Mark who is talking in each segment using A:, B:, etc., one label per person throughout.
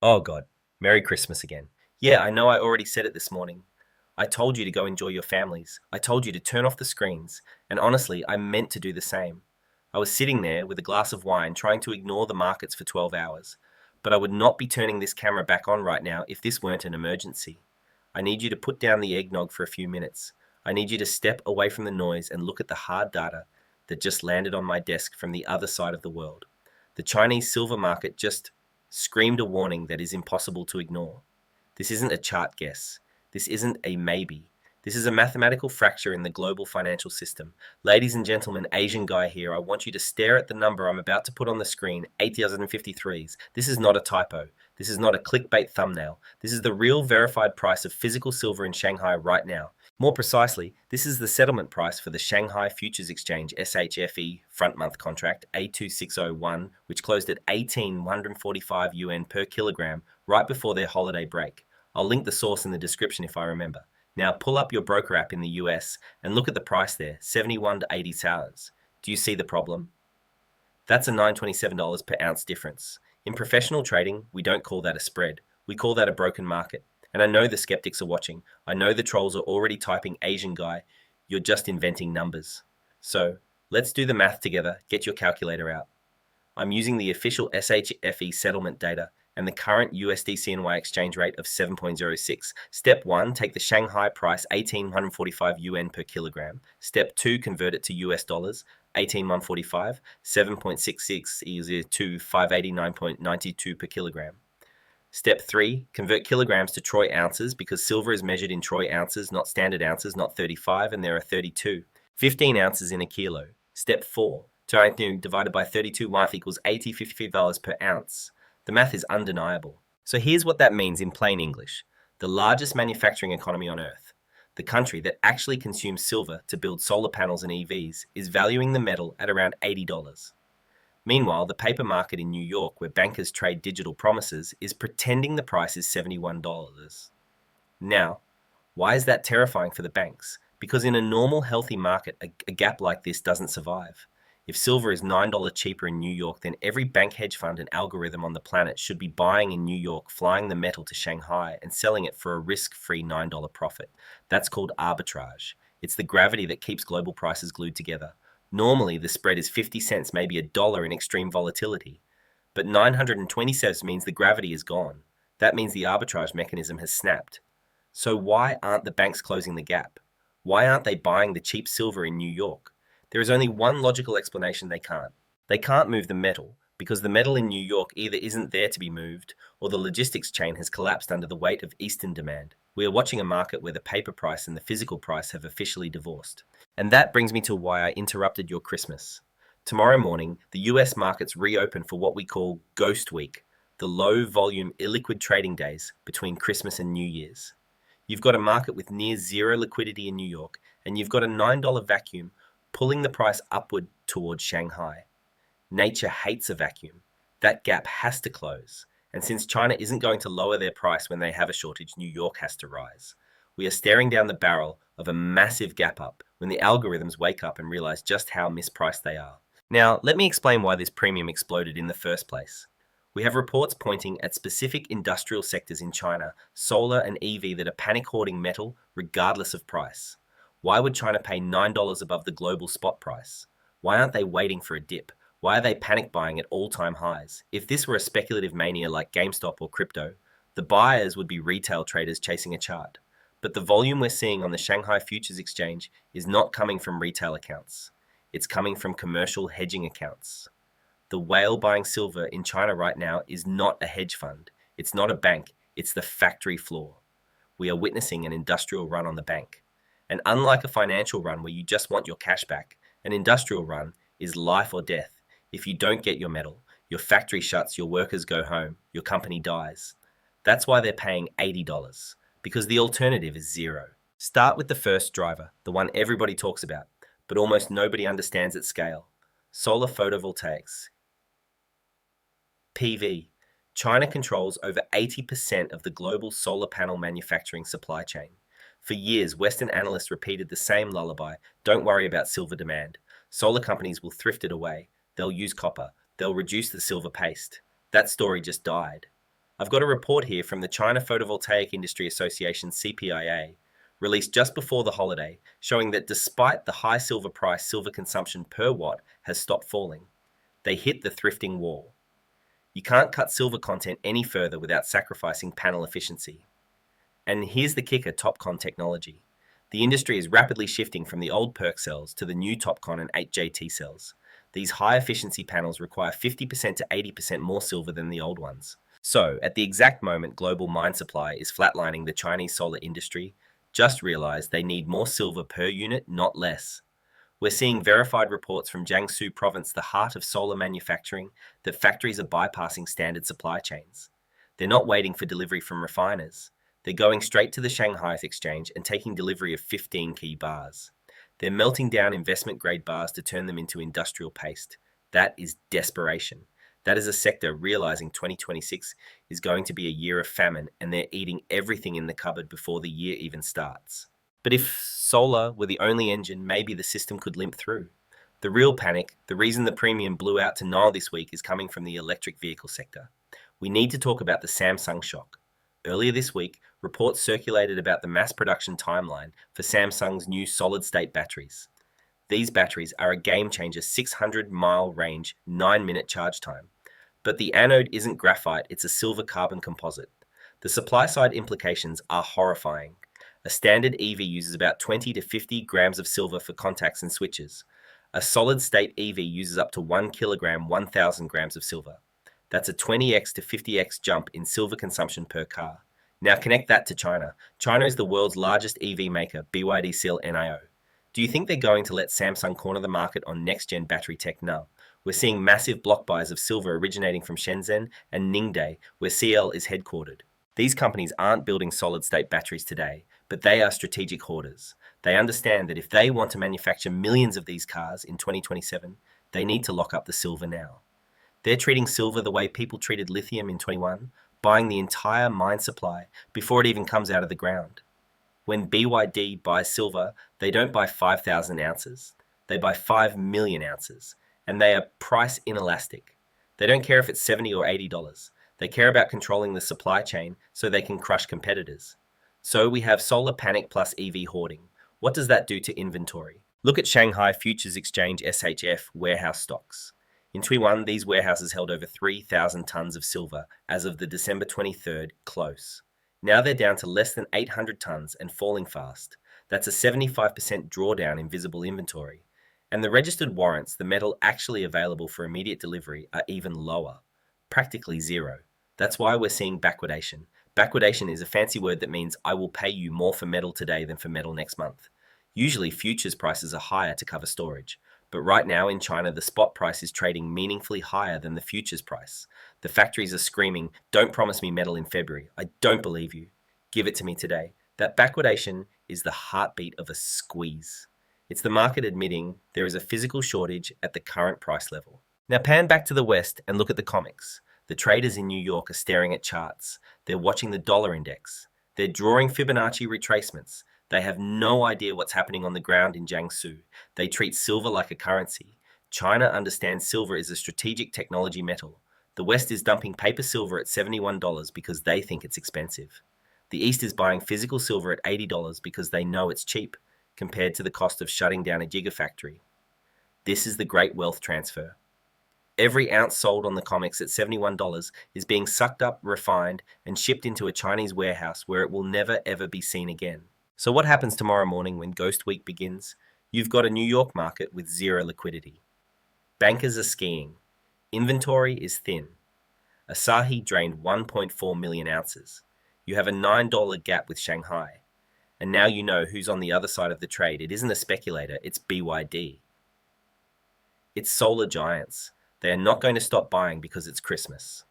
A: Oh God, Merry Christmas again. Yeah, I know I already said it this morning. I told you to go enjoy your families. I told you to turn off the screens. And honestly, I meant to do the same. I was sitting there with a glass of wine trying to ignore the markets for 12 hours. But I would not be turning this camera back on right now if this weren't an emergency. I need you to put down the eggnog for a few minutes. I need you to step away from the noise and look at the hard data that just landed on my desk from the other side of the world. The Chinese silver market just screamed a warning that is impossible to ignore. This isn't a chart guess. This isn't a maybe. This is a mathematical fracture in the global financial system. Ladies and gentlemen, Asian guy here, I want you to stare at the number I'm about to put on the screen, 8,053s. This is not a typo. This is not a clickbait thumbnail. This is the real verified price of physical silver in Shanghai right now. More precisely, this is the settlement price for the Shanghai Futures Exchange SHFE front month contract A2601, which closed at 18,145 yuan per kilogram right before their holiday break. I'll link the source in the description if I remember. Now pull up your broker app in the US and look at the price there, 71 to 80 dollars. Do you see the problem? That's a $927 per ounce difference. In professional trading, we don't call that a spread. We call that a broken market. And I know the skeptics are watching. I know the trolls are already typing Asian guy. You're just inventing numbers. So let's do the math together. Get your calculator out. I'm using the official SHFE settlement data and the current USD-CNY exchange rate of 7.06. Step 1, take the Shanghai price 18,145 yuan per kilogram. Step 2, convert it to US dollars, 18,145, 7.66 is to 589.92 per kilogram. Step 3, convert kilograms to troy ounces because silver is measured in troy ounces, not standard ounces, not 35, and there are 32. 15 ounces in a kilo. Step 4, 2 divided by 32 life equals $80.55 per ounce. The math is undeniable. So here's what that means in plain English. The largest manufacturing economy on Earth, the country that actually consumes silver to build solar panels and EVs, is valuing the metal at around $80. Meanwhile, the paper market in New York, where bankers trade digital promises, is pretending the price is $71. Now, why is that terrifying for the banks? Because in a normal, healthy market, a gap like this doesn't survive. If silver is $9 cheaper in New York, then every bank, hedge fund, and algorithm on the planet should be buying in New York, flying the metal to Shanghai, and selling it for a risk-free $9 profit. That's called arbitrage. It's the gravity that keeps global prices glued together. Normally, the spread is 50 cents, maybe a dollar in extreme volatility. But 920 cents means the gravity is gone. That means the arbitrage mechanism has snapped. So why aren't the banks closing the gap? Why aren't they buying the cheap silver in New York? There is only one logical explanation: they can't. They can't move the metal because the metal in New York either isn't there to be moved or the logistics chain has collapsed under the weight of Eastern demand. We are watching a market where the paper price and the physical price have officially divorced. And that brings me to why I interrupted your Christmas. Tomorrow morning, the US markets reopen for what we call Ghost Week, the low volume illiquid trading days between Christmas and New Year's. You've got a market with near zero liquidity in New York, and you've got a $9 vacuum pulling the price upward towards Shanghai. Nature hates a vacuum. That gap has to close. And since China isn't going to lower their price when they have a shortage, New York has to rise. We are staring down the barrel of a massive gap up when the algorithms wake up and realize just how mispriced they are. Now, let me explain why this premium exploded in the first place. We have reports pointing at specific industrial sectors in China, solar and EV, that are panic hoarding metal regardless of price. Why would China pay $9 above the global spot price? Why aren't they waiting for a dip? Why are they panic buying at all-time highs? If this were a speculative mania like GameStop or crypto, the buyers would be retail traders chasing a chart. But the volume we're seeing on the Shanghai Futures Exchange is not coming from retail accounts. It's coming from commercial hedging accounts. The whale buying silver in China right now is not a hedge fund. It's not a bank. It's the factory floor. We are witnessing an industrial run on the bank. And unlike a financial run where you just want your cash back, an industrial run is life or death. If you don't get your metal, your factory shuts, your workers go home, your company dies. That's why they're paying $80, because the alternative is zero. Start with the first driver, the one everybody talks about, but almost nobody understands at scale: solar photovoltaics. PV. China controls over 80% of the global solar panel manufacturing supply chain. For years, Western analysts repeated the same lullaby: don't worry about silver demand. Solar companies will thrift it away. They'll use copper. They'll reduce the silver paste. That story just died. I've got a report here from the China Photovoltaic Industry Association CPIA, released just before the holiday, showing that despite the high silver price, silver consumption per watt has stopped falling. They hit the thrifting wall. You can't cut silver content any further without sacrificing panel efficiency. And here's the kicker: TOPCon technology. The industry is rapidly shifting from the old PERC cells to the new TOPCon and 8JT cells. These high efficiency panels require 50% to 80% more silver than the old ones. So, at the exact moment global mine supply is flatlining the Chinese solar industry, just realize they need more silver per unit, not less. We're seeing verified reports from Jiangsu province, the heart of solar manufacturing, that factories are bypassing standard supply chains. They're not waiting for delivery from refiners. They're going straight to the Shanghai exchange and taking delivery of 15 key bars. They're melting down investment-grade bars to turn them into industrial paste. That is desperation. That is a sector realizing 2026 is going to be a year of famine, and they're eating everything in the cupboard before the year even starts. But if solar were the only engine, maybe the system could limp through. The real panic, the reason the premium blew out to null this week, is coming from the electric vehicle sector. We need to talk about the Samsung shock. Earlier this week, reports circulated about the mass production timeline for Samsung's new solid-state batteries. These batteries are a game-changer: 600-mile range, 9-minute charge time. But the anode isn't graphite, it's a silver carbon composite. The supply-side implications are horrifying. A standard EV uses about 20 to 50 grams of silver for contacts and switches. A solid-state EV uses up to 1 kilogram, 1,000 grams of silver. That's a 20x to 50x jump in silver consumption per car. Now connect that to China. China is the world's largest EV maker, BYD Seal NIO. Do you think they're going to let Samsung corner the market on next-gen battery tech? No. We're seeing massive block buys of silver originating from Shenzhen and Ningde, where CL is headquartered. These companies aren't building solid-state batteries today, but they are strategic hoarders. They understand that if they want to manufacture millions of these cars in 2027, they need to lock up the silver now. They're treating silver the way people treated lithium in 21, buying the entire mine supply before it even comes out of the ground. When BYD buys silver, they don't buy 5,000 ounces. They buy 5 million ounces, and they are price inelastic. They don't care if it's $70 or $80. They care about controlling the supply chain so they can crush competitors. So we have solar panic plus EV hoarding. What does that do to inventory? Look at Shanghai Futures Exchange SHF warehouse stocks. In 21, these warehouses held over 3,000 tons of silver as of the December 23rd close. Now they're down to less than 800 tons and falling fast. That's a 75% drawdown in visible inventory. And the registered warrants, the metal actually available for immediate delivery, are even lower, practically zero. That's why we're seeing backwardation. Backwardation is a fancy word that means I will pay you more for metal today than for metal next month. Usually futures prices are higher to cover storage. But right now in China, the spot price is trading meaningfully higher than the futures price. The factories are screaming, "Don't promise me metal in February. I don't believe you. Give it to me today." That backwardation is the heartbeat of a squeeze. It's the market admitting there is a physical shortage at the current price level. Now pan back to the West and look at the comics. The traders in New York are staring at charts. They're watching the dollar index. They're drawing Fibonacci retracements. They have no idea what's happening on the ground in Jiangsu. They treat silver like a currency. China understands silver is a strategic technology metal. The West is dumping paper silver at $71 because they think it's expensive. The East is buying physical silver at $80 because they know it's cheap compared to the cost of shutting down a gigafactory. This is the great wealth transfer. Every ounce sold on the comics at $71 is being sucked up, refined, and shipped into a Chinese warehouse where it will never ever be seen again. So what happens tomorrow morning when Ghost Week begins? You've got a New York market with zero liquidity. Bankers are skiing. Inventory is thin. Asahi drained 1.4 million ounces. You have a $9 gap with Shanghai. And now you know who's on the other side of the trade. It isn't a speculator, it's BYD. It's solar giants. They are not going to stop buying because it's Christmas.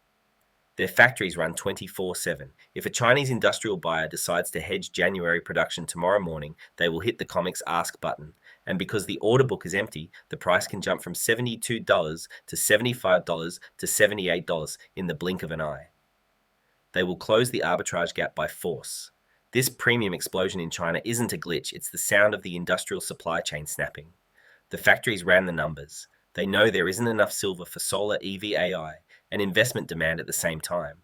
A: Their factories run 24/7. If a Chinese industrial buyer decides to hedge January production tomorrow morning, they will hit the comics ask button. And because the order book is empty, the price can jump from $72 to $75 to $78 in the blink of an eye. They will close the arbitrage gap by force. This premium explosion in China isn't a glitch, it's the sound of the industrial supply chain snapping. The factories ran the numbers. They know there isn't enough silver for solar EV AI and investment demand at the same time.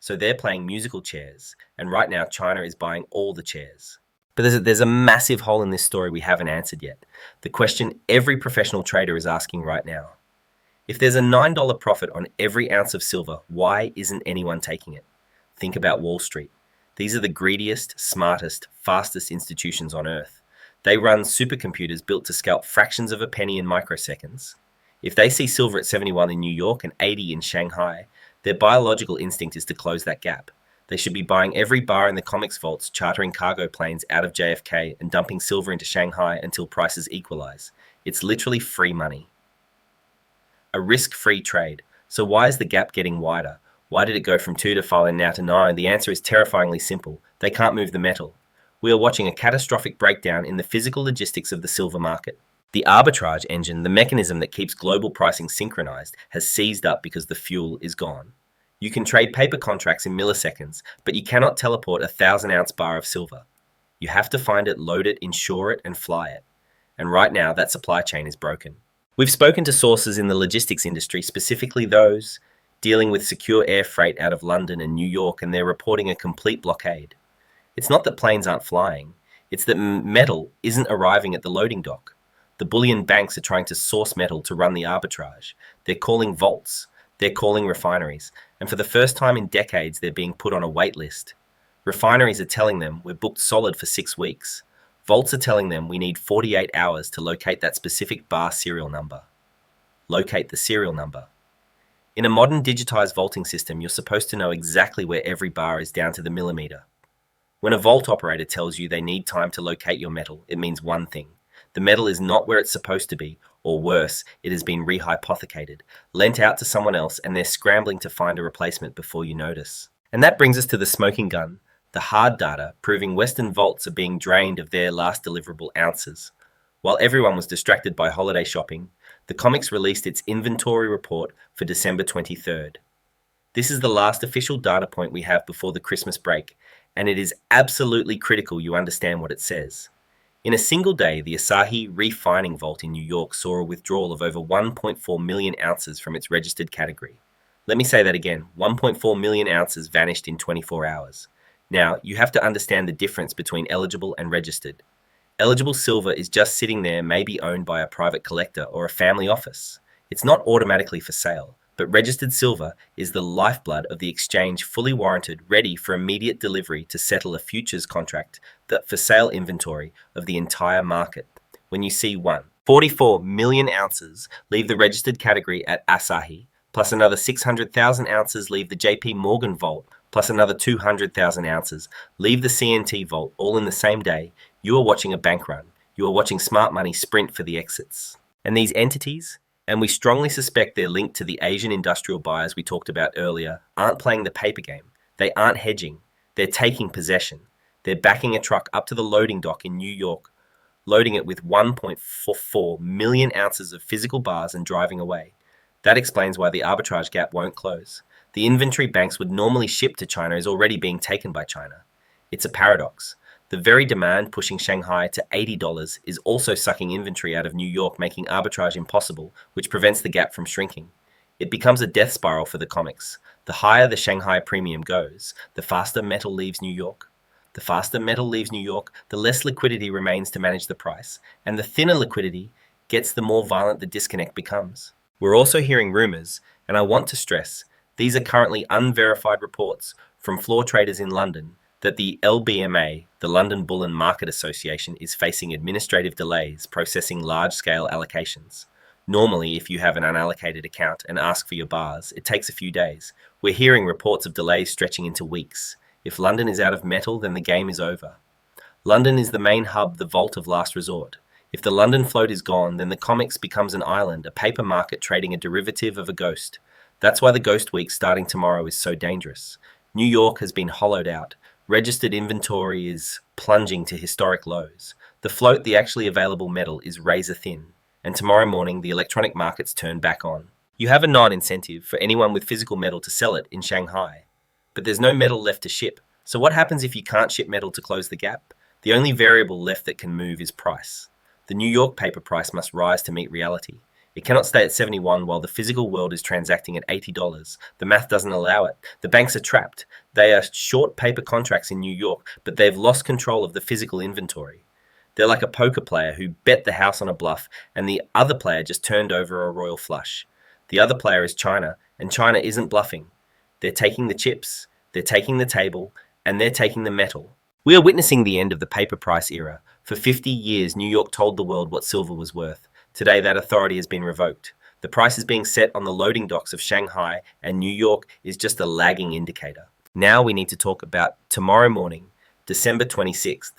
A: So they're playing musical chairs, and right now China is buying all the chairs. But there's a massive hole in this story we haven't answered yet. The question every professional trader is asking right now. If there's a $9 profit on every ounce of silver, why isn't anyone taking it? Think about Wall Street. These are the greediest, smartest, fastest institutions on earth. They run supercomputers built to scalp fractions of a penny in microseconds. If they see silver at 71 in New York and 80 in Shanghai, their biological instinct is to close that gap. They should be buying every bar in the COMEX vaults, chartering cargo planes out of JFK, and dumping silver into Shanghai until prices equalize. It's literally free money. A risk-free trade. So why is the gap getting wider? Why did it go from 2 to 5 and now to 9? The answer is terrifyingly simple. They can't move the metal. We are watching a catastrophic breakdown in the physical logistics of the silver market. The arbitrage engine, the mechanism that keeps global pricing synchronized, has seized up because the fuel is gone. You can trade paper contracts in milliseconds, but you cannot teleport a 1,000-ounce bar of silver. You have to find it, load it, insure it, and fly it. And right now, that supply chain is broken. We've spoken to sources in the logistics industry, specifically those dealing with secure air freight out of London and New York, and they're reporting a complete blockade. It's not that planes aren't flying, it's that metal isn't arriving at the loading dock. The bullion banks are trying to source metal to run the arbitrage. They're calling vaults, they're calling refineries, and for the first time in decades, they're being put on a wait list. Refineries are telling them we're booked solid for 6 weeks. Vaults are telling them we need 48 hours to locate that specific bar serial number. Locate the serial number. In a modern digitized vaulting system, you're supposed to know exactly where every bar is down to the millimeter. When a vault operator tells you they need time to locate your metal, it means one thing. The metal is not where it's supposed to be, or worse, it has been rehypothecated, lent out to someone else, and they're scrambling to find a replacement before you notice. And that brings us to the smoking gun. The hard data proving Western vaults are being drained of their last deliverable ounces. While everyone was distracted by holiday shopping, the COMEX released its inventory report for December 23rd. This is the last official data point we have before the Christmas break, and it is absolutely critical you understand what it says. In a single day, the Asahi Refining Vault in New York saw a withdrawal of over 1.4 million ounces from its registered category. Let me say that again, 1.4 million ounces vanished in 24 hours. Now, you have to understand the difference between eligible and registered. Eligible silver is just sitting there, maybe owned by a private collector or a family office. It's not automatically for sale, but registered silver is the lifeblood of the exchange, fully warranted, ready for immediate delivery to settle a futures contract, the for sale inventory of the entire market. When you see 44 million ounces leave the registered category at Asahi, plus another 600,000 ounces leave the JP Morgan vault, plus another 200,000 ounces leave the CNT vault, all in the same day, you are watching a bank run. You are watching smart money sprint for the exits. And these entities, and we strongly suspect they're linked to the Asian industrial buyers we talked about earlier, aren't playing the paper game. They aren't hedging. They're taking possession. They're backing a truck up to the loading dock in New York, loading it with 1.44 million ounces of physical bars and driving away. That explains why the arbitrage gap won't close. The inventory banks would normally ship to China is already being taken by China. It's a paradox. The very demand pushing Shanghai to $80 is also sucking inventory out of New York, making arbitrage impossible, which prevents the gap from shrinking. It becomes a death spiral for the COMEX. The higher the Shanghai premium goes, the faster metal leaves New York. The faster metal leaves New York, the less liquidity remains to manage the price, and the thinner liquidity gets, the more violent the disconnect becomes. We're also hearing rumors, and I want to stress, these are currently unverified reports from floor traders in London, that the LBMA, the London Bull and Market Association, is facing administrative delays processing large-scale allocations. Normally, if you have an unallocated account and ask for your bars, it takes a few days. We're hearing reports of delays stretching into weeks. If London is out of metal, then the game is over. London is the main hub, the vault of last resort. If the London float is gone, then the COMEX becomes an island, a paper market trading a derivative of a ghost. That's why the Ghost Week starting tomorrow is so dangerous. New York has been hollowed out. Registered inventory is plunging to historic lows. The float, the actually available metal, is razor thin. And tomorrow morning, the electronic markets turn back on. You have a non-incentive for anyone with physical metal to sell it in Shanghai. But there's no metal left to ship. So what happens if you can't ship metal to close the gap? The only variable left that can move is price. The New York paper price must rise to meet reality. It cannot stay at 71 while the physical world is transacting at $80. The math doesn't allow it. The banks are trapped. They are short paper contracts in New York, but they've lost control of the physical inventory. They're like a poker player who bet the house on a bluff and the other player just turned over a royal flush. The other player is China, and China isn't bluffing. They're taking the chips, they're taking the table, and they're taking the metal. We are witnessing the end of the paper price era. For 50 years, New York told the world what silver was worth. Today, that authority has been revoked. The price is being set on the loading docks of Shanghai, and New York is just a lagging indicator. Now we need to talk about tomorrow morning, December 26th.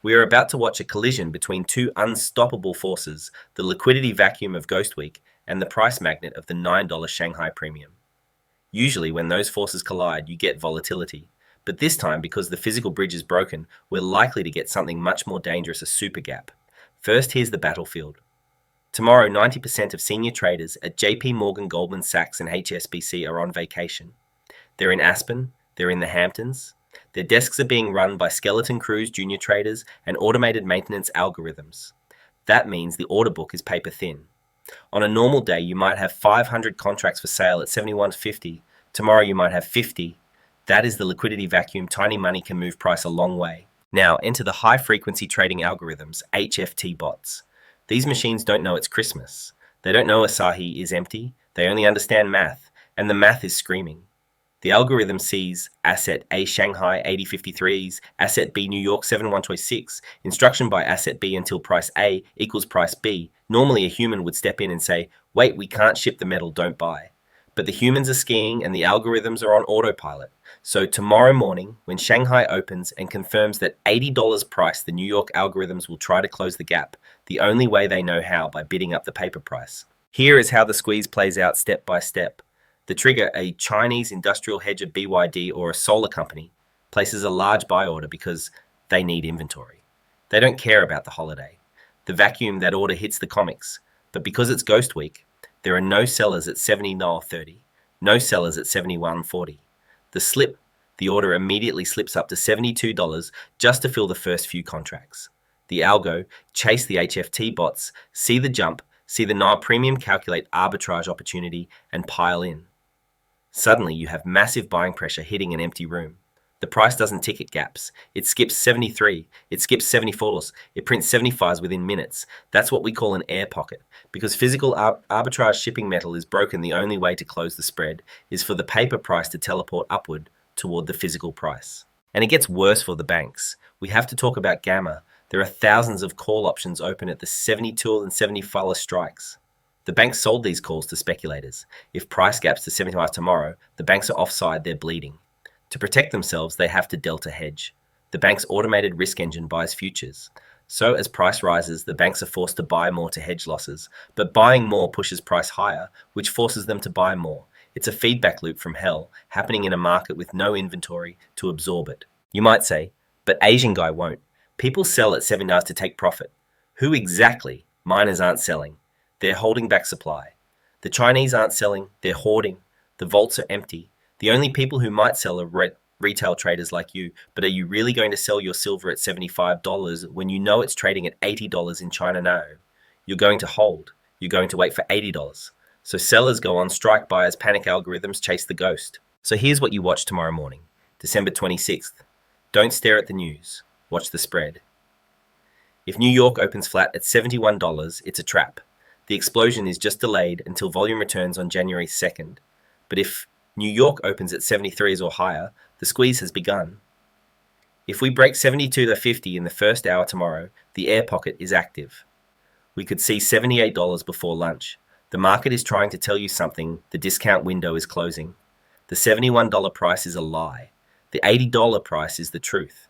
A: We are about to watch a collision between two unstoppable forces, the liquidity vacuum of Ghost Week and the price magnet of the $9 Shanghai Premium. Usually, when those forces collide, you get volatility. But this time, because the physical bridge is broken, we're likely to get something much more dangerous, a super gap. First, here's the battlefield. Tomorrow, 90% of senior traders at JP Morgan, Goldman Sachs, and HSBC are on vacation. They're in Aspen, they're in the Hamptons. Their desks are being run by skeleton crews, junior traders, and automated maintenance algorithms. That means the order book is paper thin. On a normal day, you might have 500 contracts for sale at 71.50. Tomorrow, you might have 50. That is the liquidity vacuum. Tiny money can move price a long way. Now, enter the high-frequency trading algorithms, HFT bots. These machines don't know it's Christmas. They don't know Asahi is empty. They only understand math, and the math is screaming. The algorithm sees asset A Shanghai 8053s, asset B New York 7126, instruction by asset B until price A equals price B. Normally a human would step in and say, wait, we can't ship the metal, don't buy. But the humans are skiing and the algorithms are on autopilot. So tomorrow morning, when Shanghai opens and confirms that $80 price, the New York algorithms will try to close the gap, the only way they know how, by bidding up the paper price. Here is how the squeeze plays out step by step. The trigger, a Chinese industrial hedger BYD or a solar company, places a large buy order because they need inventory. They don't care about the holiday. The vacuum, that order hits the comics. But because it's Ghost Week, there are no sellers at $70.30, no sellers at $71.40. The slip, the order immediately slips up to $72 just to fill the first few contracts. The algo chase the HFT bots, see the jump, see the Nile premium, calculate arbitrage opportunity, and pile in. Suddenly, you have massive buying pressure hitting an empty room. The price doesn't tick at gaps. It skips 73, it skips 74s, it prints 75s within minutes. That's what we call an air pocket. Because physical arbitrage shipping metal is broken, the only way to close the spread is for the paper price to teleport upward toward the physical price. And it gets worse for the banks. We have to talk about Gamma. There are thousands of call options open at the 72 and 75 strikes. The banks sold these calls to speculators. If price gaps to 75 tomorrow, the banks are offside, they're bleeding. To protect themselves, they have to delta hedge. The bank's automated risk engine buys futures. So as price rises, the banks are forced to buy more to hedge losses. But buying more pushes price higher, which forces them to buy more. It's a feedback loop from hell, happening in a market with no inventory to absorb it. You might say, but Asian guy won't. People sell at $7 to take profit. Who exactly? Miners aren't selling. They're holding back supply. The Chinese aren't selling, they're hoarding. The vaults are empty. The only people who might sell are retail traders like you, but are you really going to sell your silver at $75 when you know it's trading at $80 in China now? You're going to hold. You're going to wait for $80. So sellers go on strike, buyers panic, algorithms chase the ghost. So here's what you watch tomorrow morning, December 26th. Don't stare at the news. Watch the spread. If New York opens flat at $71, it's a trap. The explosion is just delayed until volume returns on January 2nd. But if New York opens at 73s or higher, the squeeze has begun. If we break 72 to 50 in the first hour tomorrow, the air pocket is active. We could see $78 before lunch. The market is trying to tell you something. The discount window is closing. The $71 price is a lie. The $80 price is the truth.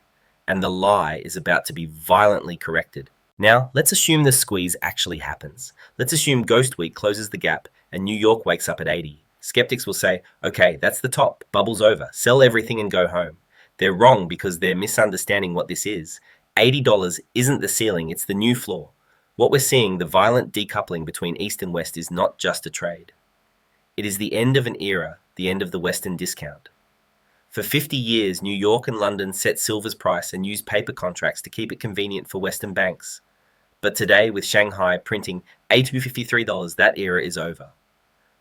A: And the lie is about to be violently corrected. Now, let's assume the squeeze actually happens. Let's assume Ghost Week closes the gap and New York wakes up at 80. Skeptics will say, okay, that's the top, bubble's over, sell everything and go home. They're wrong because they're misunderstanding what this is. $80 isn't the ceiling, it's the new floor. What we're seeing, the violent decoupling between East and West, is not just a trade. It is the end of an era, the end of the Western discount. For 50 years, New York and London set silver's price and used paper contracts to keep it convenient for Western banks. But today, with Shanghai printing $853, that era is over.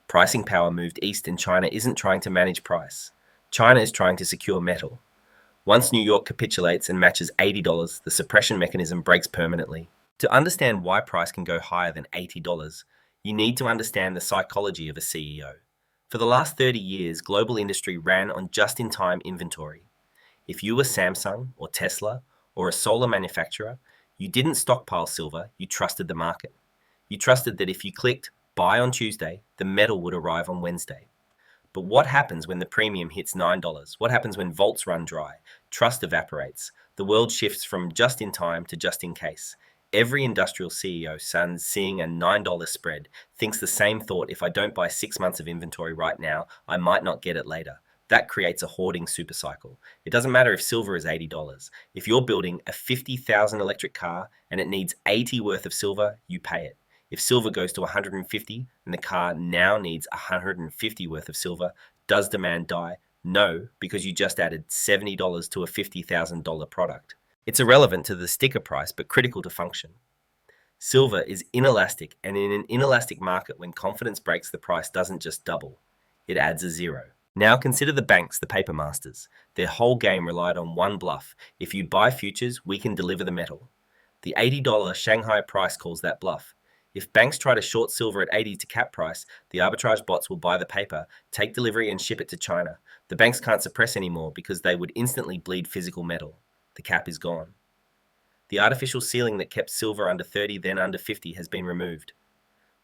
A: Pricing power moved east, and China isn't trying to manage price. China is trying to secure metal. Once New York capitulates and matches $80, the suppression mechanism breaks permanently. To understand why price can go higher than $80, you need to understand the psychology of a CEO. For the last 30 years, global industry ran on just-in-time inventory. If you were Samsung or Tesla or a solar manufacturer, you didn't stockpile silver, you trusted the market. You trusted that if you clicked buy on Tuesday, the metal would arrive on Wednesday. But what happens when the premium hits $9? What happens when vaults run dry? Trust evaporates. The world shifts from just in time to just in case. Every industrial CEO seeing a $9 spread thinks the same thought: if I don't buy 6 months of inventory right now, I might not get it later. That creates a hoarding supercycle. It doesn't matter if silver is $80. If you're building a 50,000 electric car and it needs 80 worth of silver, you pay it. If silver goes to 150 and the car now needs 150 worth of silver, does demand die? No, because you just added $70 to a $50,000 product. It's irrelevant to the sticker price, but critical to function. Silver is inelastic, and in an inelastic market, when confidence breaks, the price doesn't just double, it adds a zero. Now consider the banks, the paper masters. Their whole game relied on one bluff: if you buy futures, we can deliver the metal. The $80 Shanghai price calls that bluff. If banks try to short silver at 80 to cap price, the arbitrage bots will buy the paper, take delivery, and ship it to China. The banks can't suppress anymore because they would instantly bleed physical metal. The cap is gone. The artificial ceiling that kept silver under 30, then under 50, has been removed.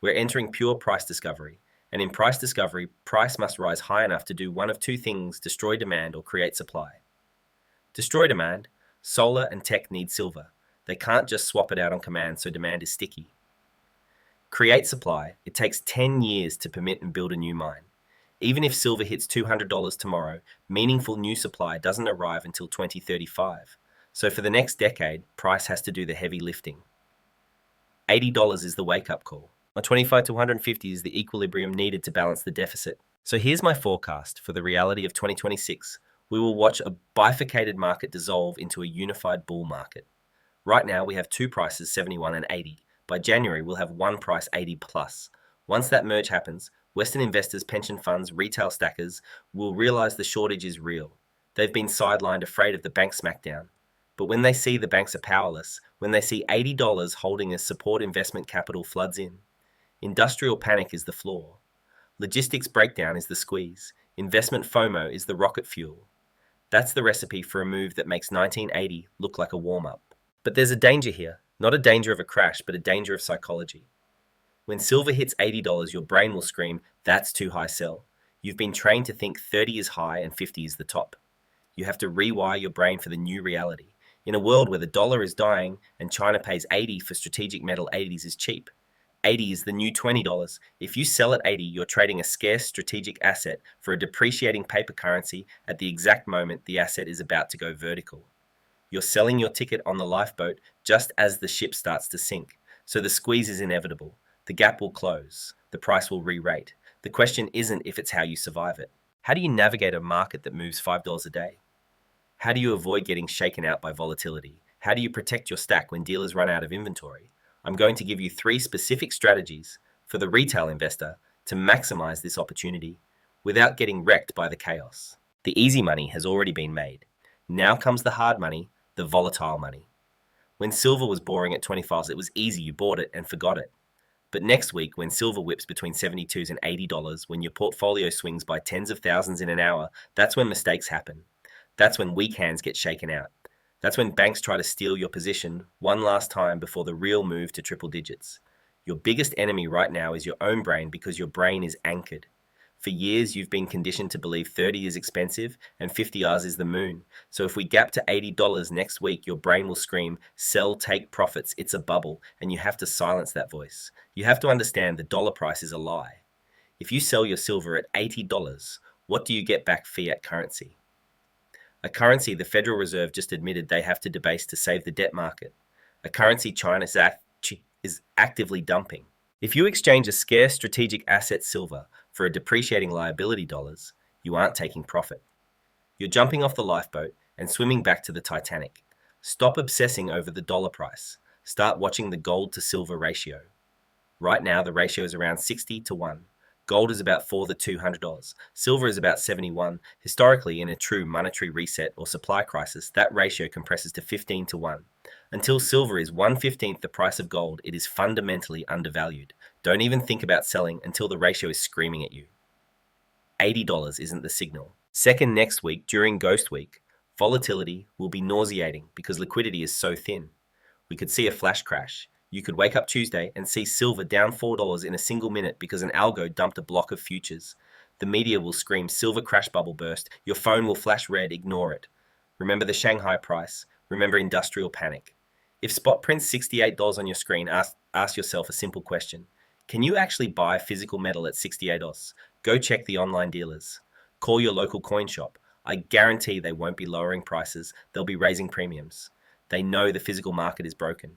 A: We're entering pure price discovery. And in price discovery, price must rise high enough to do one of two things: destroy demand or create supply. Destroy demand. Solar and tech need silver. They can't just swap it out on command, so demand is sticky. Create supply. It takes 10 years to permit and build a new mine. Even if silver hits $200 tomorrow, meaningful new supply doesn't arrive until 2035. So for the next decade, price has to do the heavy lifting. $80 is the wake-up call. 25 to 150 is the equilibrium needed to balance the deficit. So here's my forecast for the reality of 2026. We will watch a bifurcated market dissolve into a unified bull market. Right now, we have two prices, 71 and 80. By January, we'll have one price, 80 plus. Once that merge happens, Western investors, pension funds, retail stackers will realize the shortage is real. They've been sidelined, afraid of the bank smackdown. But when they see the banks are powerless, when they see $80 holding as support, investment capital floods in. Industrial panic is the floor. Logistics breakdown is the squeeze. Investment FOMO is the rocket fuel. That's the recipe for a move that makes 1980 look like a warm-up. But there's a danger here. Not a danger of a crash, but a danger of psychology. When silver hits $80, your brain will scream, "That's too high, sell." You've been trained to think 30 is high and 50 is the top. You have to rewire your brain for the new reality. In a world where the dollar is dying and China pays 80 for strategic metal, 80s is cheap. 80 is the new $20. If you sell at 80, you're trading a scarce strategic asset for a depreciating paper currency at the exact moment the asset is about to go vertical. You're selling your ticket on the lifeboat just as the ship starts to sink. So the squeeze is inevitable. The gap will close. The price will re-rate. The question isn't if, it's how you survive it. How do you navigate a market that moves $5 a day? How do you avoid getting shaken out by volatility? How do you protect your stack when dealers run out of inventory? I'm going to give you 3 specific strategies for the retail investor to maximize this opportunity without getting wrecked by the chaos. The easy money has already been made. Now comes the hard money, the volatile money. When silver was boring at 25, it was easy. You bought it and forgot it. But next week, when silver whips between $72 and $80, when your portfolio swings by tens of thousands in an hour, that's when mistakes happen. That's when weak hands get shaken out. That's when banks try to steal your position one last time before the real move to triple digits. Your biggest enemy right now is your own brain, because your brain is anchored. For years, you've been conditioned to believe 30 is expensive and 50 Rs is the moon. So if we gap to $80 next week, your brain will scream, "Sell, take profits, it's a bubble," and you have to silence that voice. You have to understand the dollar price is a lie. If you sell your silver at $80, what do you get back? Fiat currency. A currency the Federal Reserve just admitted they have to debase to save the debt market. A currency China is actively dumping. If you exchange a scarce strategic asset, silver, for a depreciating liability, dollars, you aren't taking profit. You're jumping off the lifeboat and swimming back to the Titanic. Stop obsessing over the dollar price. Start watching the gold to silver ratio. Right now, the ratio is around 60 to 1. Gold is about 4 to $200. Silver is about 71. Historically, in a true monetary reset or supply crisis, that ratio compresses to 15 to 1. Until silver is 1/15th the price of gold, it is fundamentally undervalued. Don't even think about selling until the ratio is screaming at you. $80 isn't the signal. Second, next week, during Ghost Week, volatility will be nauseating because liquidity is so thin. We could see a flash crash. You could wake up Tuesday and see silver down $4 in a single minute because an algo dumped a block of futures. The media will scream silver crash bubble burst. Your phone will flash red, ignore it. Remember the Shanghai price. Remember industrial panic. If spot prints $68 on your screen, ask yourself a simple question. Can you actually buy physical metal at $68? Go check the online dealers. Call your local coin shop. I guarantee they won't be lowering prices, they'll be raising premiums. They know the physical market is broken.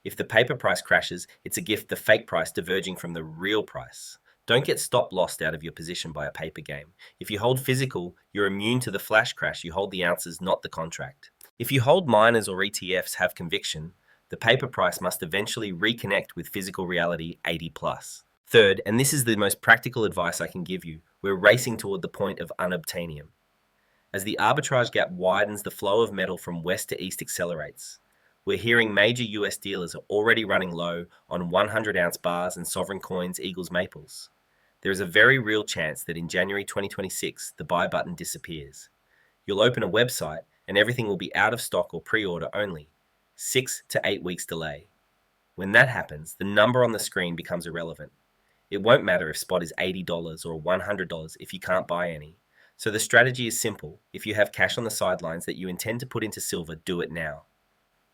A: If the paper price crashes, it's a gift, the fake price diverging from the real price. Don't get stop lost out of your position by a paper game. If you hold physical, you're immune to the flash crash. You hold the ounces, not the contract. If you hold miners or ETFs have conviction, the paper price must eventually reconnect with physical reality 80 plus. Third, and this is the most practical advice I can give you, we're racing toward the point of unobtainium. As the arbitrage gap widens, the flow of metal from west to east accelerates. We're hearing major US dealers are already running low on 100-ounce bars and sovereign coins, Eagles, Maples. There is a very real chance that in January 2026, the buy button disappears. You'll open a website and everything will be out of stock or pre-order only. 6 to 8 weeks delay. When that happens, the number on the screen becomes irrelevant. It won't matter if spot is $80 or $100 if you can't buy any. So the strategy is simple. If you have cash on the sidelines that you intend to put into silver, do it now.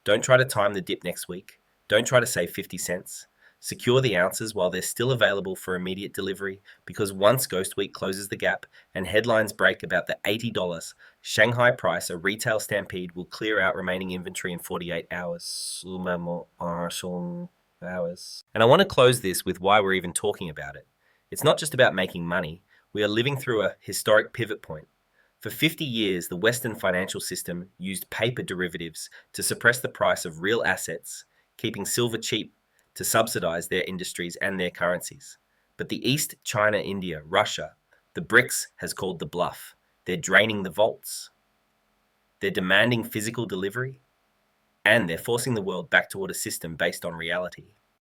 A: Don't try to time the dip next week. Don't try to save 50 cents. Secure the ounces while they're still available for immediate delivery, because once Ghost Week closes the gap and headlines break about the $80 Shanghai price, a retail stampede will clear out remaining inventory in 48 hours. And I want to close this with why we're even talking about it. It's not just about making money. We are living through a historic pivot point. For 50 years, the Western financial system used paper derivatives to suppress the price of real assets, keeping silver cheap to subsidize their industries and their currencies. But the East, China, India, Russia, the BRICS has called the bluff. They're draining the vaults. They're demanding physical delivery, and they're forcing the world back toward a system based on reality.